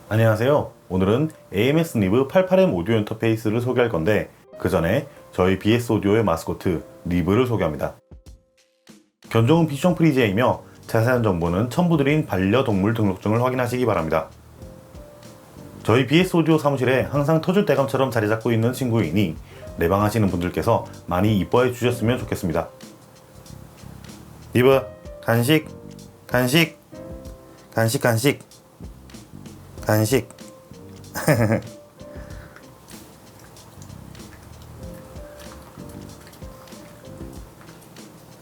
안녕하세요. 오늘은 AMS 리브 88M 오디오 인터페이스를 소개할 건데 그 전에 저희 BS 오디오의 마스코트 리브를 소개합니다. 견종은 비숑 프리지애이며 자세한 정보는 첨부 드린 반려동물 등록증을 확인하시기 바랍니다. 저희 BS 오디오 사무실에 항상 터줏대감처럼 자리 잡고 있는 친구이니 내방하시는 분들께서 많이 이뻐해 주셨으면 좋겠습니다. 리브, 간식, 간식, 간식, 간식, 간식.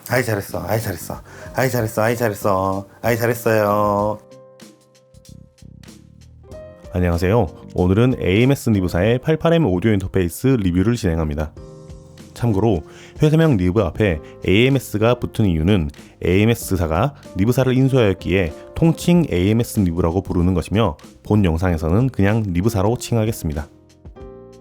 아이 잘했어, 아이 잘했어, 아이 잘했어, 아이 잘했어, 아이 잘했어요. 안녕하세요. 오늘은 AMS 리브사의 88M 오디오 인터페이스 리뷰를 진행합니다. 참고로 회사명 리브 앞에 AMS가 붙은 이유는 AMS사가 리브사를 인수하였기에 통칭 AMS 리브라고 부르는 것이며 본 영상에서는 그냥 리브사로 칭하겠습니다.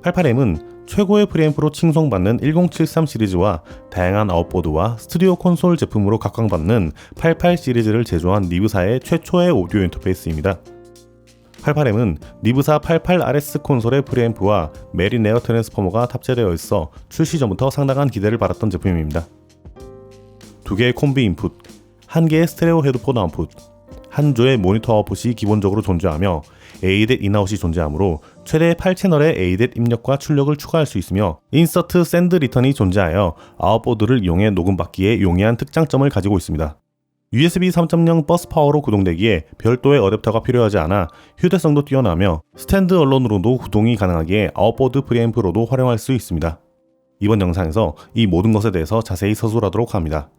88M은 최고의 프리앰프로 칭송받는 1073 시리즈와 다양한 아웃보드와 스튜디오 콘솔 제품으로 각광받는 88 시리즈를 제조한 리브사의 최초의 오디오 인터페이스입니다. 88M은 리브사 88RS 콘솔의 프리앰프와 메린 에어 트랜스포머가 탑재되어 있어 출시 전부터 상당한 기대를 받았던 제품입니다. 2개의 콤비 인풋, 1개의 스테레오 헤드폰 아웃풋, 1조의 모니터 아웃풋이 기본적으로 존재하며 ADAT 인아웃이 존재하므로 최대 8채널의 ADAT 입력과 출력을 추가할 수 있으며 인서트 샌드 리턴이 존재하여 아웃보드를 이용해 녹음받기에 용이한 특장점을 가지고 있습니다. USB 3.0 버스 파워로 구동되기에 별도의 어댑터가 필요하지 않아 휴대성도 뛰어나며 스탠드 언론으로도 구동이 가능하기에 아웃보드 프리앰프로도 활용할 수 있습니다. 이번 영상에서 이 모든 것에 대해서 자세히 서술하도록 합니다.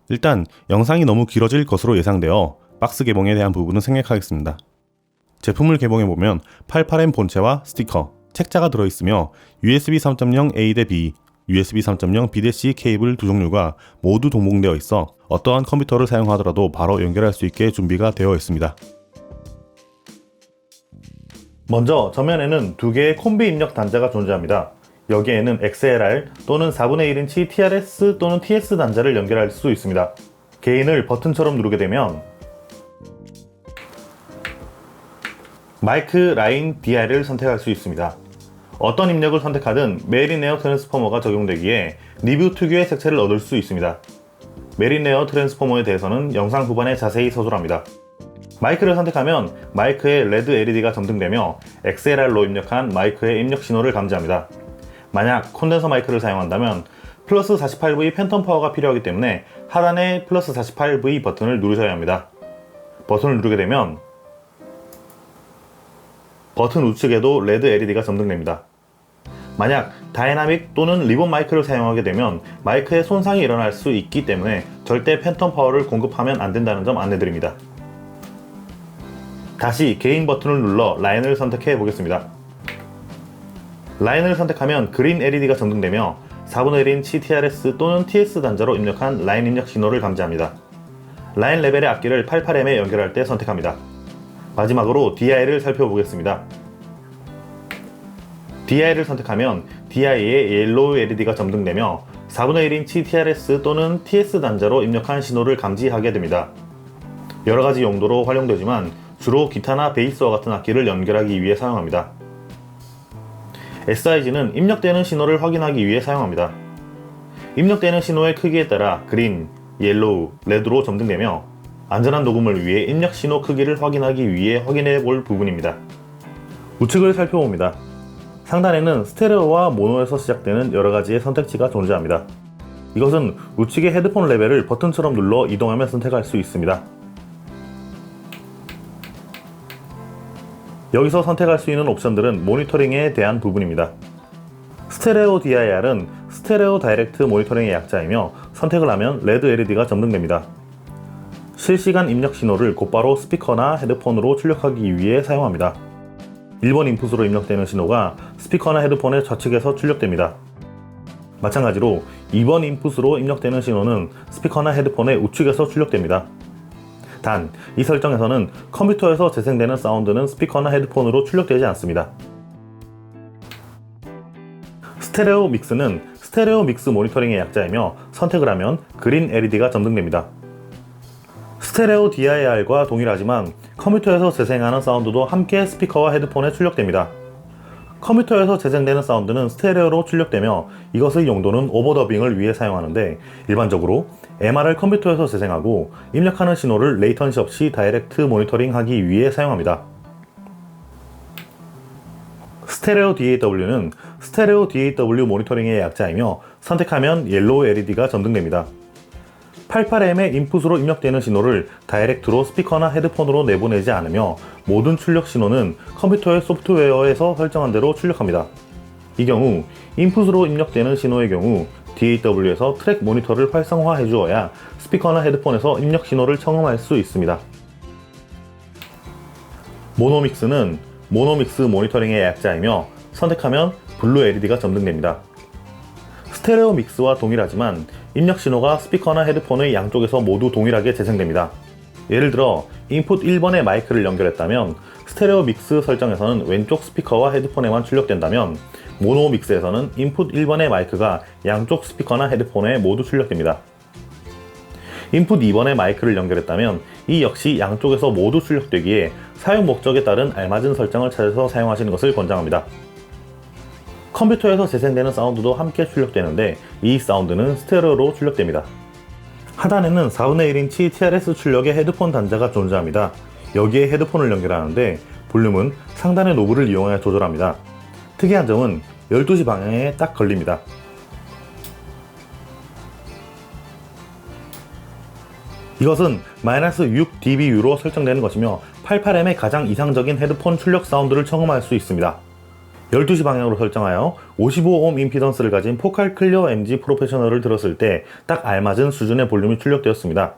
일단 영상이 너무 길어질 것으로 예상되어 박스 개봉에 대한 부분은 생략하겠습니다. 제품을 개봉해보면 88M 본체와 스티커, 책자가 들어있으며 USB 3.0 A 대 B, USB 3.0 B-C 케이블 두 종류가 모두 동봉되어 있어 어떠한 컴퓨터를 사용하더라도 바로 연결할 수 있게 준비가 되어 있습니다. 먼저 전면에는 2개의 콤비 입력 단자가 존재합니다. 여기에는 XLR 또는 4분의 1인치 TRS 또는 TS 단자를 연결할 수 있습니다. 게인을 버튼처럼 누르게 되면 마이크 라인 DI를 선택할 수 있습니다. 어떤 입력을 선택하든 메린 에어 트랜스포머가 적용되기에 리뷰 특유의 색채를 얻을 수 있습니다. 메린 에어 트랜스포머에 대해서는 영상 후반에 자세히 서술합니다. 마이크를 선택하면 마이크에 레드 LED가 점등되며 XLR로 입력한 마이크의 입력 신호를 감지합니다. 만약 콘덴서 마이크를 사용한다면 플러스 48V 팬텀 파워가 필요하기 때문에 하단의 플러스 48V 버튼을 누르셔야 합니다. 버튼을 누르게 되면 버튼 우측에도 레드 LED가 점등됩니다. 만약 다이나믹 또는 리본 마이크를 사용하게 되면 마이크에 손상이 일어날 수 있기 때문에 절대 팬텀 파워를 공급하면 안 된다는 점 안내드립니다. 다시 게인 버튼을 눌러 라인을 선택해 보겠습니다. 라인을 선택하면 그린 LED가 점등되며 4분의 1인치 TRS 또는 TS 단자로 입력한 라인 입력 신호를 감지합니다. 라인 레벨의 악기를 88M에 연결할 때 선택합니다. 마지막으로 DI를 살펴보겠습니다. DI를 선택하면 DI에 옐로우 LED가 점등되며 4분의 1인치 TRS 또는 TS 단자로 입력한 신호를 감지하게 됩니다. 여러가지 용도로 활용되지만 주로 기타나 베이스와 같은 악기를 연결하기 위해 사용합니다. SIG는 입력되는 신호를 확인하기 위해 사용합니다. 입력되는 신호의 크기에 따라 그린, 옐로우, 레드로 점등되며 안전한 녹음을 위해 입력 신호 크기를 확인하기 위해 확인해 볼 부분입니다. 우측을 살펴봅니다. 상단에는 스테레오와 모노에서 시작되는 여러가지의 선택지가 존재합니다. 이것은 우측의 헤드폰 레벨을 버튼처럼 눌러 이동하며 선택할 수 있습니다. 여기서 선택할 수 있는 옵션들은 모니터링에 대한 부분입니다. 스테레오 DIR은 스테레오 다이렉트 모니터링의 약자이며 선택을 하면 레드 LED가 점등됩니다. 실시간 입력 신호를 곧바로 스피커나 헤드폰으로 출력하기 위해 사용합니다. 1번 인풋으로 입력되는 신호가 스피커나 헤드폰의 좌측에서 출력됩니다. 마찬가지로 2번 인풋으로 입력되는 신호는 스피커나 헤드폰의 우측에서 출력됩니다. 단, 이 설정에서는 컴퓨터에서 재생되는 사운드는 스피커나 헤드폰으로 출력되지 않습니다. 스테레오 믹스는 스테레오 믹스 모니터링의 약자이며 선택을 하면 그린 LED가 점등됩니다. 스테레오 DIR과 동일하지만 컴퓨터에서 재생하는 사운드도 함께 스피커와 헤드폰에 출력됩니다. 컴퓨터에서 재생되는 사운드는 스테레오로 출력되며 이것의 용도는 오버더빙을 위해 사용하는데 일반적으로 MR을 컴퓨터에서 재생하고 입력하는 신호를 레이턴시 없이 다이렉트 모니터링하기 위해 사용합니다. 스테레오 DAW는 스테레오 DAW 모니터링의 약자이며 선택하면 옐로우 LED가 점등됩니다. 88M의 인풋으로 입력되는 신호를 다이렉트로 스피커나 헤드폰으로 내보내지 않으며 모든 출력 신호는 컴퓨터의 소프트웨어에서 설정한 대로 출력합니다. 이 경우 인풋으로 입력되는 신호의 경우 DAW에서 트랙 모니터를 활성화해 주어야 스피커나 헤드폰에서 입력 신호를 청음할 수 있습니다. 모노믹스는 모노믹스 모니터링의 약자이며 선택하면 블루 LED가 점등됩니다. 스테레오 믹스와 동일하지만 입력 신호가 스피커나 헤드폰의 양쪽에서 모두 동일하게 재생됩니다. 예를 들어 인풋 1번에 마이크를 연결했다면 스테레오 믹스 설정에서는 왼쪽 스피커와 헤드폰에만 출력된다면 모노 믹스에서는 인풋 1번의 마이크가 양쪽 스피커나 헤드폰에 모두 출력됩니다. 인풋 2번에 마이크를 연결했다면 이 역시 양쪽에서 모두 출력되기에 사용 목적에 따른 알맞은 설정을 찾아서 사용하시는 것을 권장합니다. 컴퓨터에서 재생되는 사운드도 함께 출력되는데 이 사운드는 스테레오로 출력됩니다. 하단에는 4분의 1인치 TRS 출력의 헤드폰 단자가 존재합니다. 여기에 헤드폰을 연결하는데 볼륨은 상단의 노브를 이용하여 조절합니다. 특이한 점은 12시 방향에 딱 걸립니다. 이것은 -6dB로 설정되는 것이며 88M의 가장 이상적인 헤드폰 출력 사운드를 청음할 수 있습니다. 12시 방향으로 설정하여 55옴 임피던스를 가진 포칼 클리어 MG 프로페셔널을 들었을 때 딱 알맞은 수준의 볼륨이 출력되었습니다.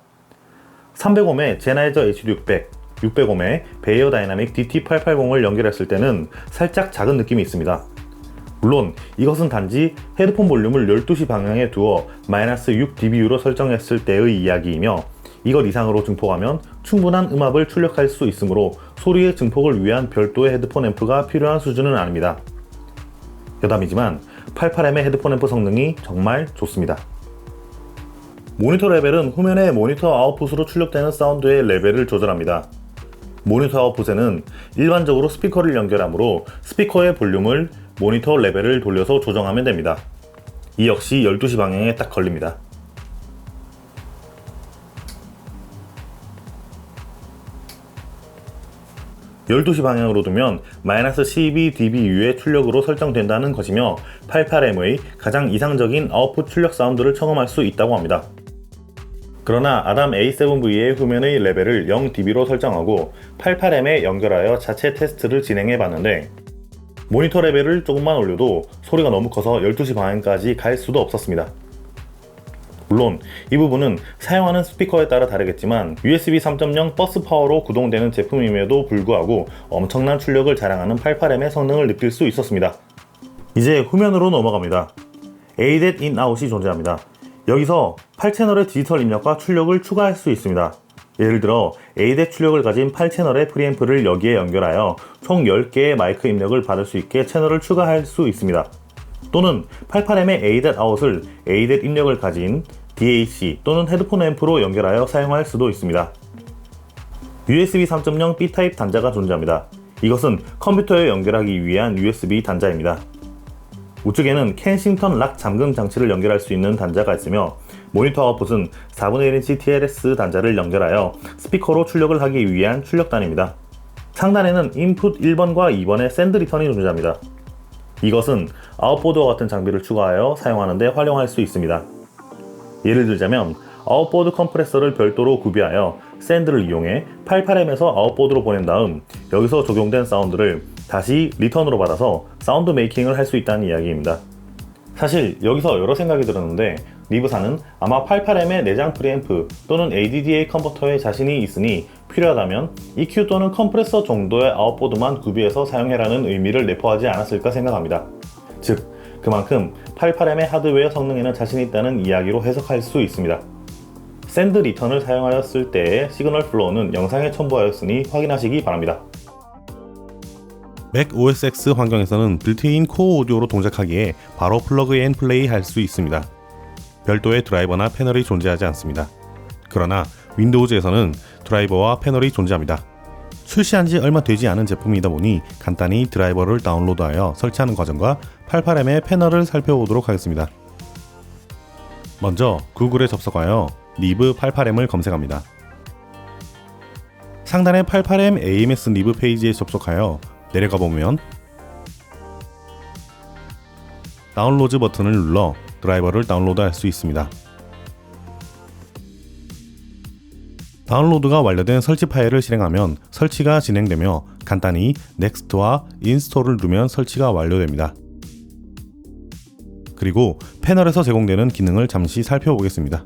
300옴의 제나이저 HD600, 600옴의 베이어 다이나믹 DT880을 연결했을 때는 살짝 작은 느낌이 있습니다. 물론 이것은 단지 헤드폰 볼륨을 12시 방향에 두어 -6dB로 설정했을 때의 이야기이며 이것 이상으로 증폭하면 충분한 음압을 출력할 수 있으므로 소리의 증폭을 위한 별도의 헤드폰 앰프가 필요한 수준은 아닙니다. 여담이지만 88M의 헤드폰 앰프 성능이 정말 좋습니다. 모니터 레벨은 후면의 모니터 아웃풋으로 출력되는 사운드의 레벨을 조절합니다. 모니터 아웃풋에는 일반적으로 스피커를 연결하므로 스피커의 볼륨을 모니터 레벨을 돌려서 조정하면 됩니다. 이 역시 12시 방향에 딱 걸립니다. (12시) 방향으로 두면 -12dB의 출력으로 설정된다는 것이며 88M의 가장 이상적인 아웃풋 출력 사운드를 청음할 수 있다고 합니다. 그러나 아담 A7V의 후면의 레벨을 0dB로 설정하고 88M에 연결하여 자체 테스트를 진행해 봤는데 모니터 레벨을 조금만 올려도 소리가 너무 커서 12시 방향까지 갈 수도 없었습니다. 물론 이 부분은 사용하는 스피커에 따라 다르겠지만 USB 3.0 버스 파워로 구동되는 제품임에도 불구하고 엄청난 출력을 자랑하는 88M의 성능을 느낄 수 있었습니다. 이제 후면으로 넘어갑니다. ADAT in-out이 존재합니다. 여기서 8채널의 디지털 입력과 출력을 추가할 수 있습니다. 예를 들어 ADAT 출력을 가진 8채널의 프리앰프를 여기에 연결하여 총 10개의 마이크 입력을 받을 수 있게 채널을 추가할 수 있습니다. 또는 88M의 ADAT out을 ADAT 입력을 가진 DAC 또는 헤드폰 앰프로 연결하여 사용할 수도 있습니다. USB 3.0 B타입 단자가 존재합니다. 이것은 컴퓨터에 연결하기 위한 USB 단자입니다. 우측에는 켄싱턴 락 잠금 장치를 연결할 수 있는 단자가 있으며 모니터 아웃풋은 4분의 1인치 TRS 단자를 연결하여 스피커로 출력을 하기 위한 출력단입니다. 상단에는 인풋 1번과 2번의 샌드 리턴이 존재합니다. 이것은 아웃보드와 같은 장비를 추가하여 사용하는데 활용할 수 있습니다. 예를 들자면 아웃보드 컴프레서를 별도로 구비하여 샌드를 이용해 88M에서 아웃보드로 보낸 다음 여기서 적용된 사운드를 다시 리턴으로 받아서 사운드 메이킹을 할 수 있다는 이야기입니다. 사실 여기서 여러 생각이 들었는데 리브사는 아마 88M의 내장 프리앰프 또는 ADDA 컨버터에 자신이 있으니 필요하다면 EQ 또는 컴프레서 정도의 아웃보드만 구비해서 사용해라는 의미를 내포하지 않았을까 생각합니다. 즉 그만큼 88M의 하드웨어 성능에는 자신이 있다는 이야기로 해석할 수 있습니다. 샌드 리턴을 사용하였을 때의 시그널 플로우는 영상에 첨부하였으니 확인하시기 바랍니다. 맥 OS X 환경에서는 빌트인 코어 오디오로 동작하기에 바로 플러그 앤 플레이 할 수 있습니다. 별도의 드라이버나 패널이 존재하지 않습니다. 그러나 윈도우즈에서는 드라이버와 패널이 존재합니다. 출시한 지 얼마 되지 않은 제품이다 보니 간단히 드라이버를 다운로드하여 설치하는 과정과 88M의 패널을 살펴보도록 하겠습니다. 먼저 구글에 접속하여 리브 88M을 검색합니다. 상단의 88M AMS 리브 페이지에 접속하여 내려가 보면 다운로드 버튼을 눌러 드라이버를 다운로드할 수 있습니다. 다운로드가 완료된 설치 파일을 실행하면 설치가 진행되며 간단히 Next와 Install을 누르면 설치가 완료됩니다. 그리고 패널에서 제공되는 기능을 잠시 살펴보겠습니다.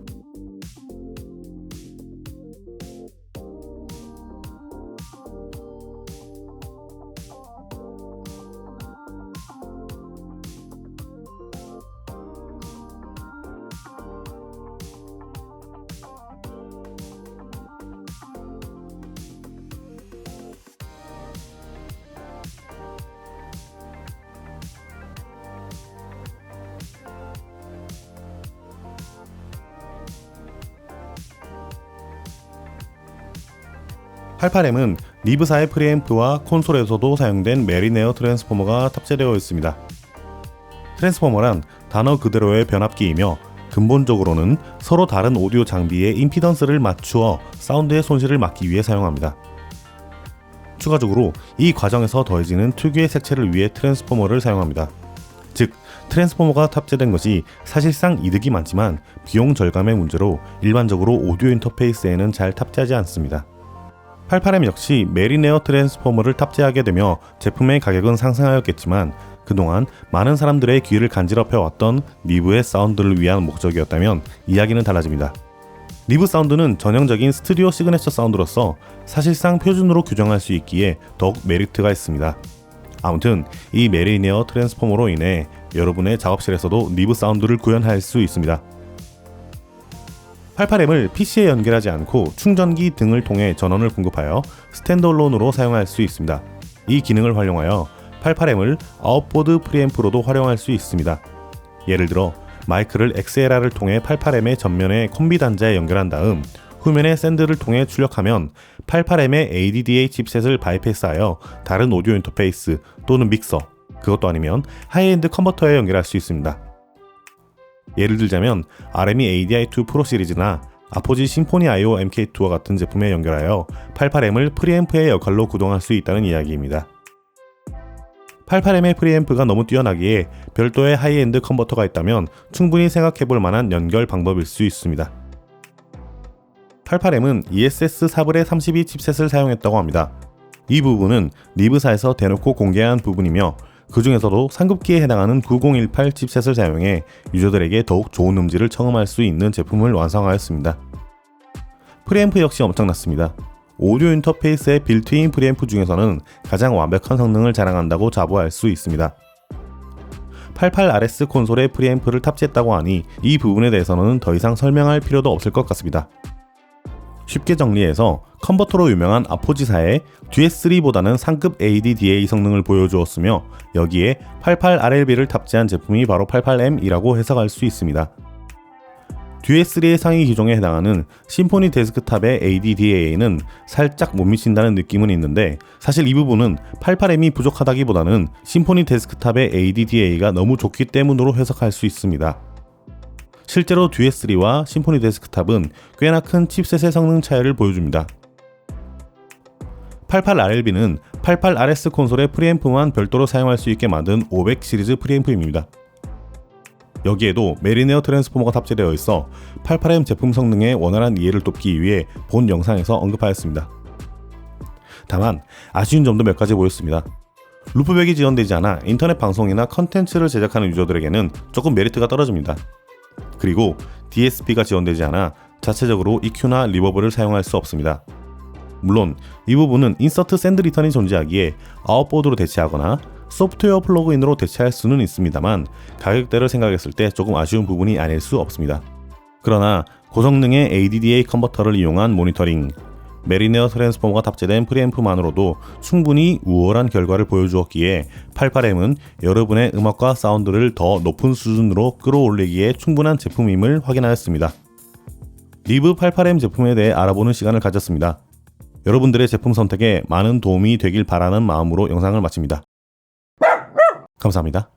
(88M)은 리브사의 프리앰프와 콘솔에서도 사용된 메리네어 트랜스포머가 탑재되어 있습니다. 트랜스포머란 단어 그대로의 변압기이며 근본적으로는 서로 다른 오디오 장비의 임피던스를 맞추어 사운드의 손실을 막기 위해 사용합니다. 추가적으로 이 과정에서 더해지는 특유의 색채를 위해 트랜스포머를 사용합니다. 즉, 트랜스포머가 탑재된 것이 사실상 이득이 많지만 비용 절감의 문제로 일반적으로 오디오 인터페이스에는 잘 탑재하지 않습니다. 88M 역시 메리네어 트랜스포머를 탑재하게 되며 제품의 가격은 상승하였겠지만 그동안 많은 사람들의 귀를 간지럽혀왔던 리브의 사운드를 위한 목적이었다면 이야기는 달라집니다. 리브 사운드는 전형적인 스튜디오 시그니처 사운드로서 사실상 표준으로 규정할 수 있기에 더욱 메리트가 있습니다. 아무튼 이 메리네어 트랜스포머로 인해 여러분의 작업실에서도 리브 사운드를 구현할 수 있습니다. 88M을 PC에 연결하지 않고 충전기 등을 통해 전원을 공급하여 스탠드얼론으로 사용할 수 있습니다. 이 기능을 활용하여 88M을 아웃보드 프리앰프로도 활용할 수 있습니다. 예를 들어 마이크를 XLR을 통해 88M의 전면에 콤비 단자에 연결한 다음 후면에 샌드를 통해 출력하면 88M의 ADDA 칩셋을 바이패스하여 다른 오디오 인터페이스 또는 믹서, 그것도 아니면 하이엔드 컨버터에 연결할 수 있습니다. 예를 들자면 RME ADI2 프로 시리즈나 아포지 심포니 IO MK2와 같은 제품에 연결하여 88M을 프리앰프의 역할로 구동할 수 있다는 이야기입니다. 88M의 프리앰프가 너무 뛰어나기에 별도의 하이엔드 컨버터가 있다면 충분히 생각해볼 만한 연결 방법일 수 있습니다. 88M은 ESS 4불의 32 칩셋을 사용했다고 합니다. 이 부분은 리브사에서 대놓고 공개한 부분이며 그 중에서도 상급기에 해당하는 9018 칩셋을 사용해 유저들에게 더욱 좋은 음질을 청음할 수 있는 제품을 완성하였습니다. 프리앰프 역시 엄청났습니다. 오디오 인터페이스의 빌트인 프리앰프 중에서는 가장 완벽한 성능을 자랑한다고 자부할 수 있습니다. 88RS 콘솔에 프리앰프를 탑재했다고 하니 이 부분에 대해서는 더 이상 설명할 필요도 없을 것 같습니다. 쉽게 정리해서 컨버터로 유명한 아포지사의 DS3보다는 상급 ADDA 성능을 보여주었으며 여기에 88RLB를 탑재한 제품이 바로 88M이라고 해석할 수 있습니다. DS3의 상위 기종에 해당하는 심포니 데스크탑의 ADDA는 살짝 못 미친다는 느낌은 있는데 사실 이 부분은 88M이 부족하다기보다는 심포니 데스크탑의 ADDA가 너무 좋기 때문으로 해석할 수 있습니다. 실제로 DS3와 심포니 데스크탑은 꽤나 큰 칩셋의 성능 차이를 보여줍니다. 88RLB는 88RS 콘솔의 프리앰프만 별도로 사용할 수 있게 만든 500 시리즈 프리앰프입니다. 여기에도 메리네어 트랜스포머가 탑재되어 있어 88M 제품 성능의 원활한 이해를 돕기 위해 본 영상에서 언급하였습니다. 다만 아쉬운 점도 몇 가지 보였습니다. 루프백이 지원되지 않아 인터넷 방송이나 컨텐츠를 제작하는 유저들에게는 조금 메리트가 떨어집니다. 그리고 DSP가 지원되지 않아 자체적으로 EQ나 리버브를 사용할 수 없습니다. 물론 이 부분은 인서트 샌드 리턴이 존재하기에 아웃보드로 대체하거나 소프트웨어 플러그인으로 대체할 수는 있습니다만 가격대를 생각했을 때 조금 아쉬운 부분이 아닐 수 없습니다. 그러나 고성능의 ADDA 컨버터를 이용한 모니터링, 메리네어 트랜스포머가 탑재된 프리앰프만으로도 충분히 우월한 결과를 보여주었기에 88M은 여러분의 음악과 사운드를 더 높은 수준으로 끌어올리기에 충분한 제품임을 확인하였습니다. 리브 88M 제품에 대해 알아보는 시간을 가졌습니다. 여러분들의 제품 선택에 많은 도움이 되길 바라는 마음으로 영상을 마칩니다. 감사합니다.